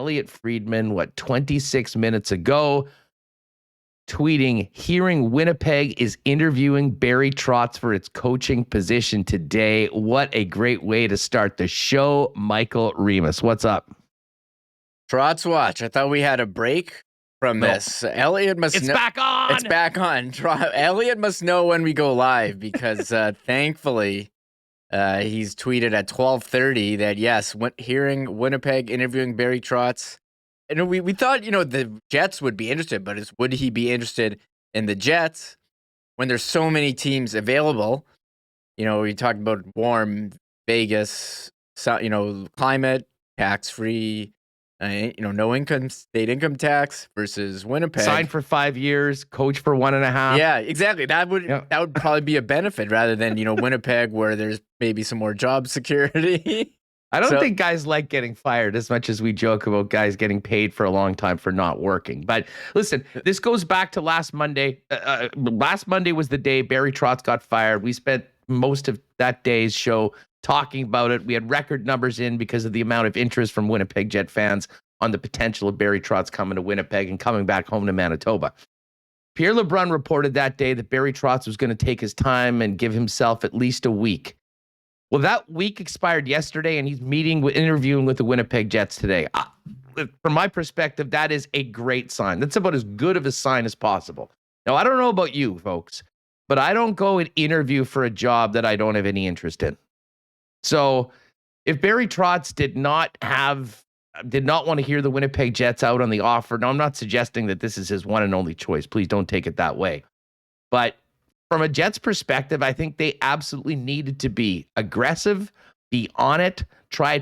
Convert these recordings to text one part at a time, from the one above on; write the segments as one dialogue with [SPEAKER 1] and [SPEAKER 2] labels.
[SPEAKER 1] Elliotte Friedman, 26 minutes ago, tweeting, hearing Winnipeg is interviewing Barry Trotz for its coaching position today. What a great way to start the show. Michael Remis, what's up?
[SPEAKER 2] Trotz watch. I thought we had a break from this. Elliotte must
[SPEAKER 1] It's
[SPEAKER 2] know.
[SPEAKER 1] back on.
[SPEAKER 2] It's back on. Elliotte must know when we go live because thankfully he's tweeted at 12:30 that yes, hearing Winnipeg interviewing Barry Trotz. And we thought, the Jets would be interested, but would he be interested in the Jets when there's so many teams available? We talked about warm Vegas, climate, tax-free, no state income tax versus Winnipeg.
[SPEAKER 1] Signed for 5 years, coach for 1.5.
[SPEAKER 2] Yeah, exactly. That would probably be a benefit rather than, Winnipeg where there's maybe some more job security.
[SPEAKER 1] I don't think guys like getting fired as much as we joke about guys getting paid for a long time for not working. But listen, this goes back to last Monday. Last Monday was the day Barry Trotz got fired. We spent most of that day's show talking about it. We had record numbers in because of the amount of interest from Winnipeg Jet fans on the potential of Barry Trotz coming to Winnipeg and coming back home to Manitoba. Pierre LeBrun reported that day that Barry Trotz was going to take his time and give himself at least a week. Well, that week expired yesterday, and he's interviewing with the Winnipeg Jets today. From my perspective, that is a great sign. That's about as good of a sign as possible. Now, I don't know about you, folks, but I don't go and interview for a job that I don't have any interest in. So if Barry Trotz did not want to hear the Winnipeg Jets out on the offer, now I'm not suggesting that this is his one and only choice. Please don't take it that way. But from a Jets perspective, I think they absolutely needed to be aggressive, be on it,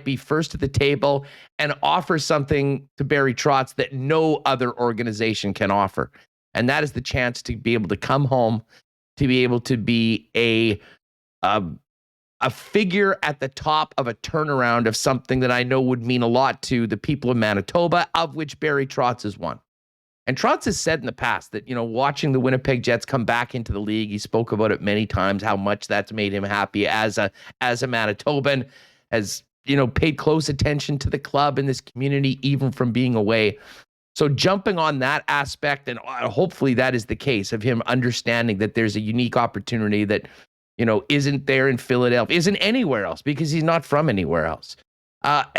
[SPEAKER 1] be first at the table, and offer something to Barry Trotz that no other organization can offer. And that is the chance to be able to come home, to be able to be a figure at the top of a turnaround of something that I know would mean a lot to the people of Manitoba, of which Barry Trotz is one. And Trotz has said in the past that, watching the Winnipeg Jets come back into the league, he spoke about it many times, how much that's made him happy as a Manitoban, has, paid close attention to the club and this community, even from being away. So jumping on that aspect, and hopefully that is the case, of him understanding that there's a unique opportunity that, isn't there in Philadelphia, isn't anywhere else, because he's not from anywhere else.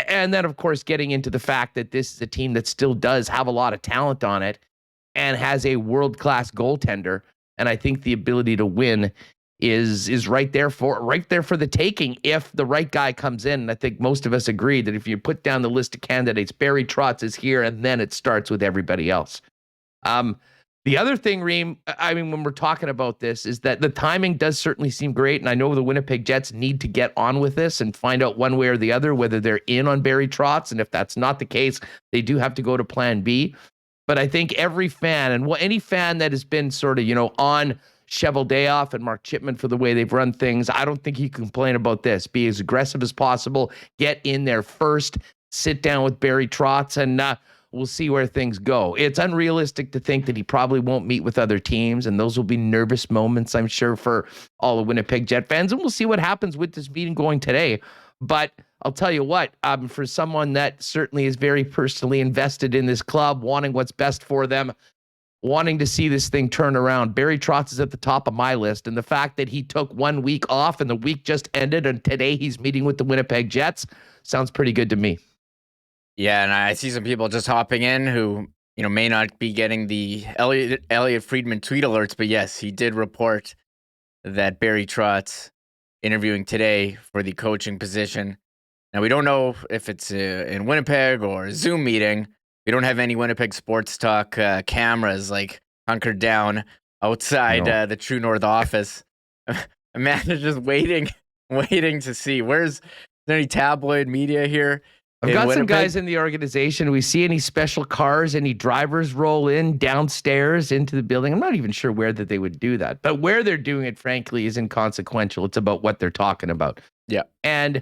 [SPEAKER 1] And then, of course, getting into the fact that this is a team that still does have a lot of talent on it and has a world-class goaltender. And I think the ability to win is right there for the taking if the right guy comes in. And I think most of us agree that if you put down the list of candidates, Barry Trotz is here, and then it starts with everybody else. The other thing, Reem, when we're talking about this, is that the timing does certainly seem great. And I know the Winnipeg Jets need to get on with this and find out one way or the other whether they're in on Barry Trotz. And if that's not the case, they do have to go to plan B. But I think every fan, and any fan that has been sort of, on Cheveldayoff and Mark Chipman for the way they've run things, I don't think you can complain about this. Be as aggressive as possible. Get in there first. Sit down with Barry Trotz, and we'll see where things go. It's unrealistic to think that he probably won't meet with other teams, and those will be nervous moments, I'm sure, for all the Winnipeg Jet fans. And we'll see what happens with this meeting going today. But I'll tell you what, for someone that certainly is very personally invested in this club, wanting what's best for them, wanting to see this thing turn around, Barry Trotz is at the top of my list. And the fact that he took 1 week off and the week just ended and today he's meeting with the Winnipeg Jets sounds pretty good to me.
[SPEAKER 2] Yeah, and I see some people just hopping in who, may not be getting the Elliotte Friedman tweet alerts, but yes, he did report that Barry Trotz interviewing today for the coaching position. Now, we don't know if it's in Winnipeg or a Zoom meeting. We don't have any Winnipeg Sports Talk cameras hunkered down outside the True North office. Imagine just waiting to see. Is there any tabloid media here?
[SPEAKER 1] I've got some guys in the organization. We see any special cars, any drivers roll in downstairs into the building. I'm not even sure where that they would do that, but where they're doing it, frankly, is inconsequential. It's about what they're talking about.
[SPEAKER 2] Yeah.
[SPEAKER 1] And,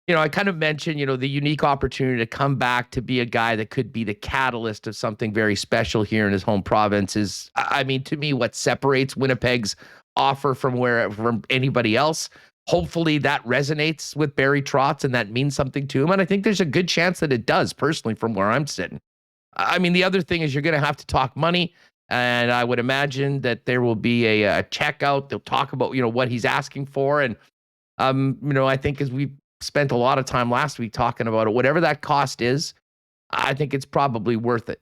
[SPEAKER 1] I kind of mentioned, the unique opportunity to come back to be a guy that could be the catalyst of something very special here in his home province is, to me, what separates Winnipeg's offer from anybody else. Hopefully that resonates with Barry Trotz and that means something to him. And I think there's a good chance that it does, personally, from where I'm sitting. I mean, the other thing is you're going to have to talk money. And I would imagine that there will be a checkout. They'll talk about, what he's asking for. And, I think as we spent a lot of time last week talking about it, whatever that cost is, I think it's probably worth it,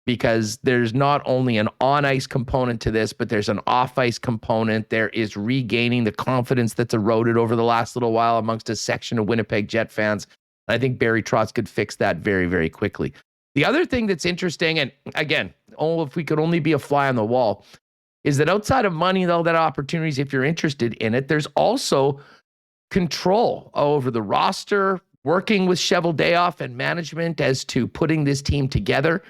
[SPEAKER 1] because there's not only an on-ice component to this, but there's an off-ice component. There is regaining the confidence that's eroded over the last little while amongst a section of Winnipeg Jet fans. I think Barry Trotz could fix that very, very quickly. The other thing that's interesting, and again, if we could only be a fly on the wall, is that outside of money, though, that opportunities, if you're interested in it, there's also control over the roster, working with Cheveldayoff and management as to putting this team together.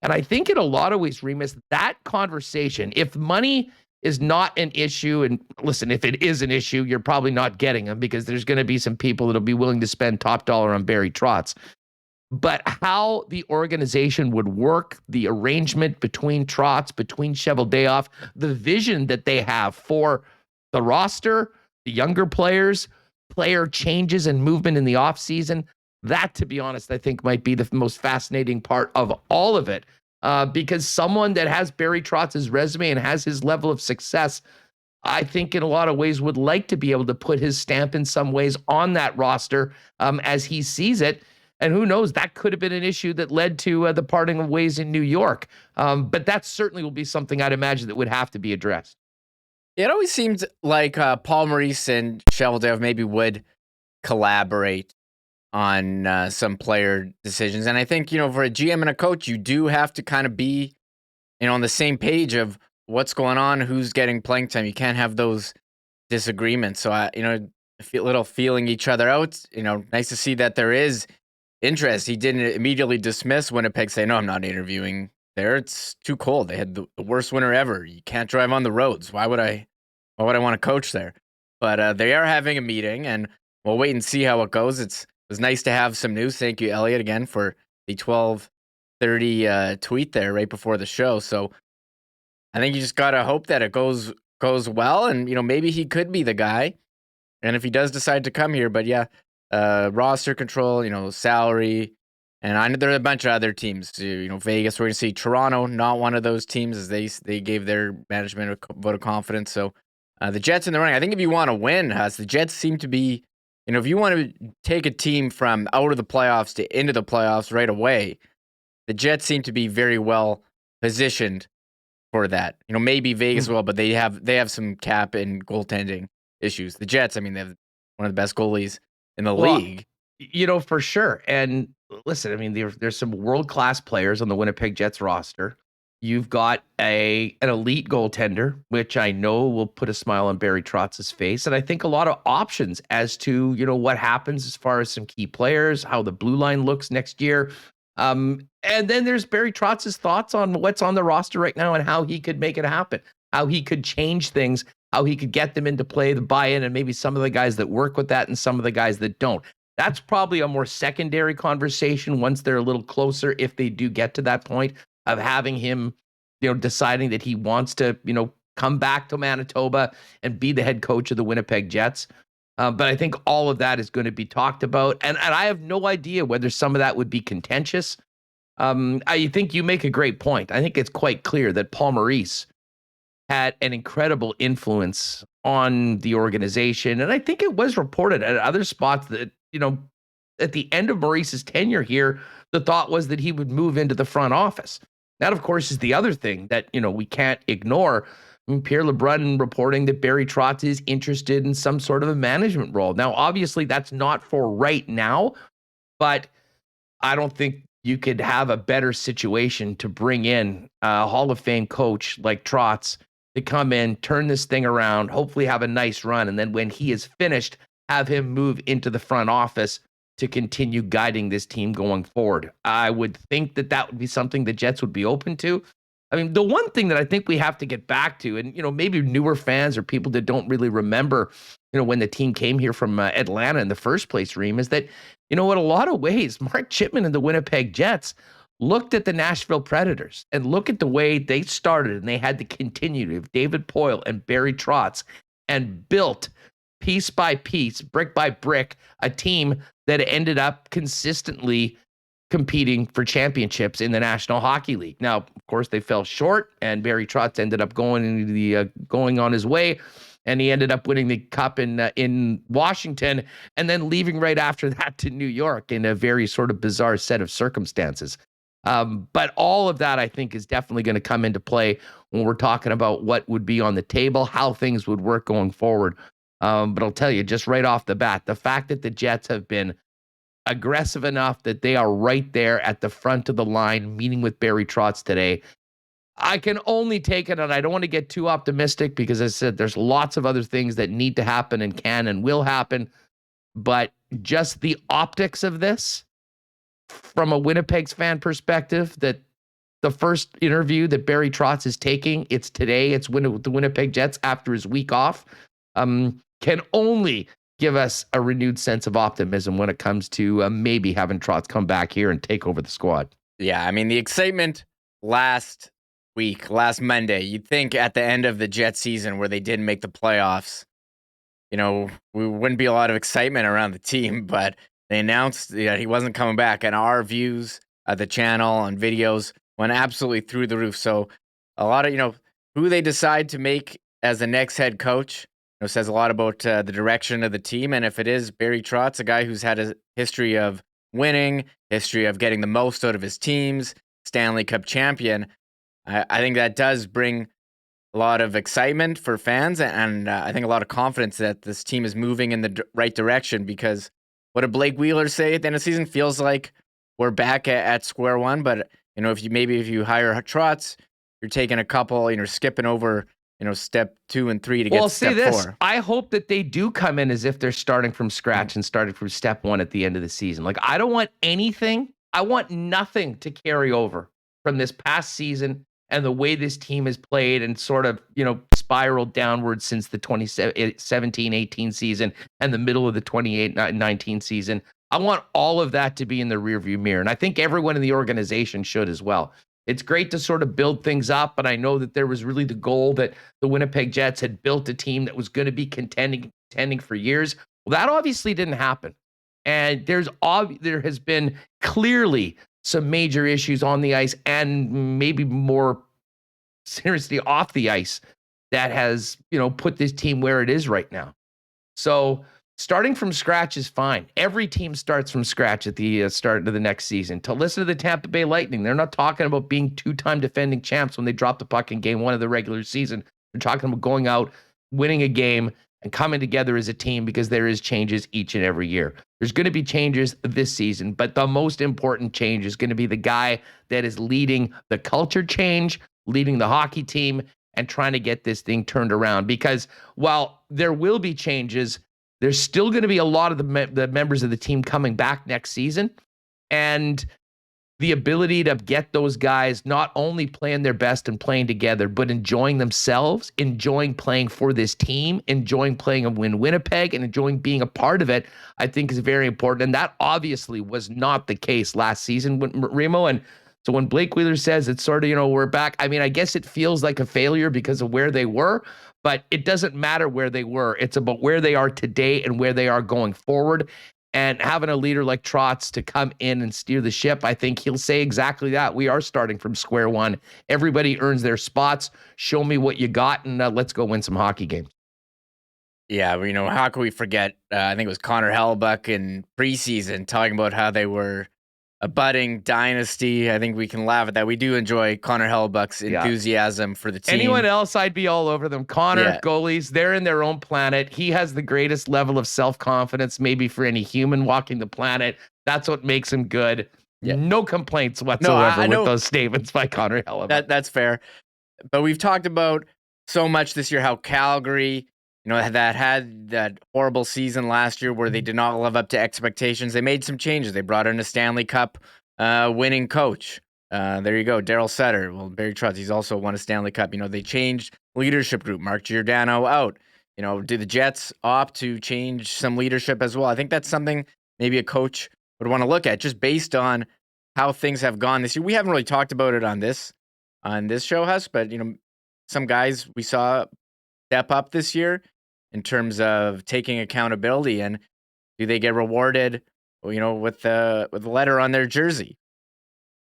[SPEAKER 1] And I think in a lot of ways, Remis, that conversation, if money is not an issue, and listen, if it is an issue, you're probably not getting them, because there's going to be some people that'll be willing to spend top dollar on Barry Trotz. But how the organization would work, the arrangement between Trotz, between Cheveldayoff, the vision that they have for the roster, the younger players, player changes and movement in the offseason, that, to be honest, I think might be the most fascinating part of all of it. Because someone that has Barry Trotz's resume and has his level of success, I think in a lot of ways would like to be able to put his stamp in some ways on that roster as he sees it. And who knows, that could have been an issue that led to the parting of ways in New York. But that certainly will be something I'd imagine that would have to be addressed.
[SPEAKER 2] It always seemed like Paul Maurice and Cheveldayoff maybe would collaborate on some player decisions. And I think, for a GM and a coach, you do have to kind of be, on the same page of what's going on, who's getting playing time. You can't have those disagreements. So, a little feeling each other out. Nice to see that there is interest. He didn't immediately dismiss Winnipeg, say, no, I'm not interviewing there. It's too cold. They had the worst winter ever. You can't drive on the roads. Why would I want to coach there? But they are having a meeting, and we'll wait and see how it goes. It was nice to have some news. Thank you, Elliotte, again for the 12:30 tweet there right before the show. So I think you just gotta hope that it goes well, and maybe he could be the guy. And if he does decide to come here, but yeah, roster control, salary, and I know there are a bunch of other teams. Vegas, we're gonna see Toronto, not one of those teams, as they gave their management a vote of confidence. So the Jets in the running. I think if you want to win, the Jets seem to be. If you want to take a team from out of the playoffs to into the playoffs right away, the Jets seem to be very well positioned for that. Maybe Vegas will, but they have some cap and goaltending issues. The Jets, they have one of the best goalies in the league.
[SPEAKER 1] For sure. And listen, there's some world-class players on the Winnipeg Jets roster. You've got an elite goaltender, which I know will put a smile on Barry Trotz's face. And I think a lot of options as to, what happens as far as some key players, how the blue line looks next year. And then there's Barry Trotz's thoughts on what's on the roster right now and how he could make it happen, how he could change things, how he could get them into play, the buy-in, and maybe some of the guys that work with that and some of the guys that don't. That's probably a more secondary conversation once they're a little closer, if they do get to that point of having him, deciding that he wants to, come back to Manitoba and be the head coach of the Winnipeg Jets. But I think all of that is going to be talked about. And I have no idea whether some of that would be contentious. I think you make a great point. I think it's quite clear that Paul Maurice had an incredible influence on the organization. And I think it was reported at other spots that, at the end of Maurice's tenure here, the thought was that he would move into the front office. That, of course, is the other thing that, we can't ignore. Pierre LeBrun reporting that Barry Trotz is interested in some sort of a management role. Now, obviously, that's not for right now, but I don't think you could have a better situation to bring in a Hall of Fame coach like Trotz to come in, turn this thing around, hopefully have a nice run, and then when he is finished, have him move into the front office to continue guiding this team going forward. I would think that would be something the Jets would be open to. The one thing that I think we have to get back to, and, maybe newer fans or people that don't really remember, when the team came here from Atlanta in the first place, Reem, is that, in a lot of ways, Mark Chipman and the Winnipeg Jets looked at the Nashville Predators and look at the way they started, and they had the continuity of David Poile and Barry Trotz and built piece by piece, brick by brick, a team that ended up consistently competing for championships in the National Hockey League. Now, of course, they fell short, and Barry Trotz ended up going on his way, and he ended up winning the cup in Washington, and then leaving right after that to New York in a very sort of bizarre set of circumstances. But all of that, I think, is definitely going to come into play when we're talking about what would be on the table, how things would work going forward. But I'll tell you, just right off the bat, the fact that the Jets have been aggressive enough that they are right there at the front of the line meeting with Barry Trotz today, I can only take it, and I don't want to get too optimistic because as I said, there's lots of other things that need to happen and can and will happen. But just the optics of this from a Winnipeg's fan perspective, that the first interview that Barry Trotz is taking, it's today, it's with the Winnipeg Jets after his week off, can only give us a renewed sense of optimism when it comes to maybe having Trotz come back here and take over the squad.
[SPEAKER 2] Yeah, I mean, the excitement last Monday, you'd think at the end of the Jet season where they didn't make the playoffs, we wouldn't be a lot of excitement around the team, but they announced that he wasn't coming back, and our views at the channel and videos went absolutely through the roof. So a lot of, who they decide to make as the next head coach, says a lot about the direction of the team. And if it is Barry Trotz, a guy who's had a history of winning, history of getting the most out of his teams, Stanley Cup champion, I think that does bring a lot of excitement for fans, and I think a lot of confidence that this team is moving in the right direction. Because what did Blake Wheeler say at the end of the season? Feels like we're back at square one. But if you hire Trotz, you're taking a couple, skipping over step 2 and 3 to get to step 4.
[SPEAKER 1] I hope that they do come in as if they're starting from scratch and starting from step 1 at the end of the season. Like, I don't want anything. I want nothing to carry over from this past season and the way this team has played and sort of, spiraled downwards since the 2017-18 season and the middle of the 2018-19 season. I want all of that to be in the rearview mirror. And I think everyone in the organization should as well. It's great to sort of build things up, but I know that there was really the goal that the Winnipeg Jets had built a team that was going to be contending for years. Well, that obviously didn't happen. And there has been clearly some major issues on the ice and maybe more seriously off the ice that has, put this team where it is right now. So starting from scratch is fine. Every team starts from scratch at the start of the next season. To listen to the Tampa Bay Lightning, they're not talking about being 2-time defending champs when they drop the puck in game 1 of the regular season. They're talking about going out, winning a game, and coming together as a team because there is changes each and every year. There's going to be changes this season, but the most important change is going to be the guy that is leading the culture change, leading the hockey team, and trying to get this thing turned around. Because while there will be changes, there's still going to be a lot of the members of the team coming back next season. And the ability to get those guys not only playing their best and playing together, but enjoying themselves, enjoying playing for this team, enjoying playing in Winnipeg, and enjoying being a part of it, I think is very important. And that obviously was not the case last season, Remo. And so when Blake Wheeler says it's sort of, we're back, I mean, I guess it feels like a failure because of where they were, but it doesn't matter where they were. It's about where they are today and where they are going forward. And having a leader like Trotz to come in and steer the ship, I think he'll say exactly that. We are starting from square one. Everybody earns their spots. Show me what you got, and let's go win some hockey games.
[SPEAKER 2] Yeah, how can we forget? I think it was Connor Hellebuyck in preseason talking about how they were a budding dynasty. I think we can laugh at that. We do enjoy Connor Hellebuyck's enthusiasm for the team.
[SPEAKER 1] Anyone else, I'd be all over them. Connor, goalies, they're in their own planet. He has the greatest level of self-confidence maybe for any human walking the planet. That's what makes him good. Yeah. No complaints whatsoever with those statements by Connor Hellebuyck.
[SPEAKER 2] That's fair. But we've talked about so much this year how Calgary, that had that horrible season last year where they did not live up to expectations. They made some changes. They brought in a Stanley Cup winning coach. There you go, Daryl Sutter. Well, Barry Trotz, he's also won a Stanley Cup. They changed leadership group. Mark Giordano out. Did the Jets opt to change some leadership as well? I think that's something maybe a coach would want to look at just based on how things have gone this year. We haven't really talked about it on this show, Huss, but some guys we saw step up this year. in terms of taking accountability, and do they get rewarded, with the letter on their jersey?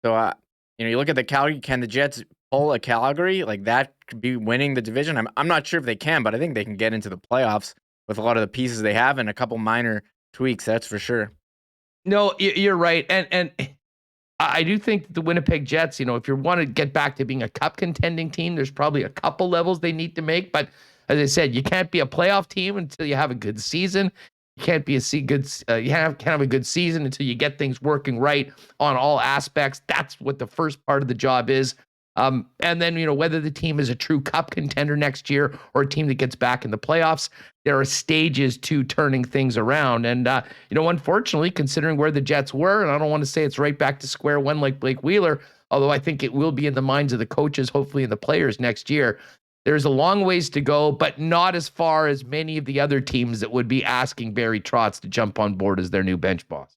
[SPEAKER 2] So, you look at the Calgary. Can the Jets pull a Calgary like that? Could be winning the division. I'm not sure if they can, but I think they can get into the playoffs with a lot of the pieces they have and a couple minor tweaks. That's for sure.
[SPEAKER 1] No, you're right, and I do think the Winnipeg Jets, if you want to get back to being a cup contending team, there's probably a couple levels they need to make. But as I said, you can't be a playoff team until you have a good season. You can't be can't have a good season until you get things working right on all aspects. That's what the first part of the job is. And then, whether the team is a true cup contender next year or a team that gets back in the playoffs, there are stages to turning things around. And, unfortunately, considering where the Jets were, and I don't want to say it's right back to square one like Blake Wheeler, although I think it will be in the minds of the coaches, hopefully in the players next year. There's a long ways to go, but not as far as many of the other teams that would be asking Barry Trotz to jump on board as their new bench boss.